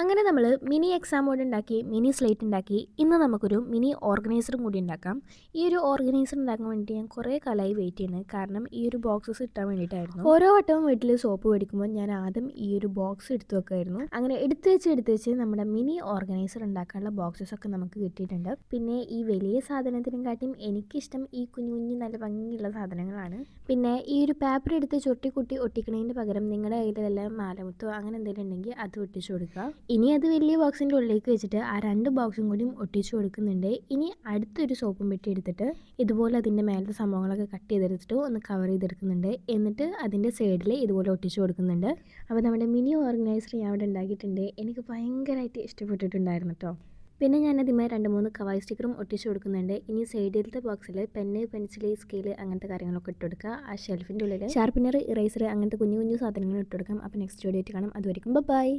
അങ്ങനെ നമ്മൾ mini exam board ഉണ്ടാക്കി, മിനി സ്ലേറ്റ് ഉണ്ടാക്കി. ഇന്ന് നമുക്കൊരു മിനി ഓർഗനൈസറും കൂടി ഉണ്ടാക്കാം. ഈ ഒരു ഓർഗനൈസർ ഉണ്ടാക്കാൻ വേണ്ടി ഞാൻ കുറേ കാലമായി വെയിറ്റ് ചെയ്യുന്നത്. കാരണം ഈ ഒരു ബോക്സസ് ഇട്ടാൻ വേണ്ടിയിട്ടായിരുന്നു. ഓരോ വട്ടവും വീട്ടിൽ സോപ്പ് മേടിക്കുമ്പോൾ ഞാൻ ആദ്യം ഈ ഒരു ബോക്സ് എടുത്തു വെക്കുമായിരുന്നു. അങ്ങനെ എടുത്ത് വെച്ച് നമ്മുടെ മിനി ഓർഗനൈസർ ഉണ്ടാക്കാനുള്ള ബോക്സസ് ഒക്കെ നമുക്ക് കിട്ടിയിട്ടുണ്ട്. പിന്നെ ഈ വലിയ സാധനത്തിനും കാട്ടിയും എനിക്കിഷ്ടം ഈ കുഞ്ഞു കുഞ്ഞു നല്ല ഭംഗിയുള്ള സാധനങ്ങളാണ്. പിന്നെ ഈ ഒരു പേപ്പർ എടുത്ത് ചൊട്ടിക്കുട്ടി ഒട്ടിക്കണതിന് പകരം നിങ്ങളുടെ കയ്യിൽ വല്ല മാലമുത്തോ അങ്ങനെ എന്തെങ്കിലും ഉണ്ടെങ്കിൽ അത് ഒട്ടിച്ചു കൊടുക്കുക. ഇനി അത് വലിയ ബോക്സിൻ്റെ ഉള്ളിലേക്ക് വെച്ചിട്ട് ആ 2 ബോക്സും കൂടിയും ഒട്ടിച്ചു കൊടുക്കുന്നുണ്ട്. ഇനി അടുത്തൊരു സോപ്പും പെട്ടി എടുത്തിട്ട് ഇതുപോലെ അതിൻ്റെ മേലത്തെ സംഭവങ്ങളൊക്കെ കട്ട് ചെയ്തെടുത്തിട്ട് ഒന്ന് കവർ ചെയ്തെടുക്കുന്നുണ്ട്. എന്നിട്ട് അതിൻ്റെ സൈഡിൽ ഇതുപോലെ ഒട്ടിച്ചു കൊടുക്കുന്നുണ്ട്. അപ്പോൾ നമ്മുടെ മിനി ഓർഗനൈസർ ഞാൻ അവിടെ ഉണ്ടാക്കിയിട്ടുണ്ട്. എനിക്ക് ഭയങ്കരമായിട്ട് ഇഷ്ടപ്പെട്ടിട്ടുണ്ടായിരുന്നു കേട്ടോ. പിന്നെ ഞാനതിന്മേൽ 2-3 കവായി സ്റ്റിക്കറും ഒട്ടിച്ചു കൊടുക്കുന്നുണ്ട്. ഇനി സൈഡിലത്തെ ബോക്സിൽ പെന്ന്, പെൻസില്, സ്കെയിൽ അങ്ങനത്തെ കാര്യങ്ങളൊക്കെ ഇട്ട് കൊടുക്കുക. ആ ഷെൽഫിൻ്റെ ഉള്ളിൽ ഷാർപ്പനർ, ഇറേസർ അങ്ങനത്തെ കുഞ്ഞു കുഞ്ഞു സാധനങ്ങൾ ഇട്ട് കൊടുക്കാം. അപ്പോൾ നെക്സ്റ്റ് വീഡിയോ ആയിട്ട് കാണാം. അതുവരെയും ബൈ.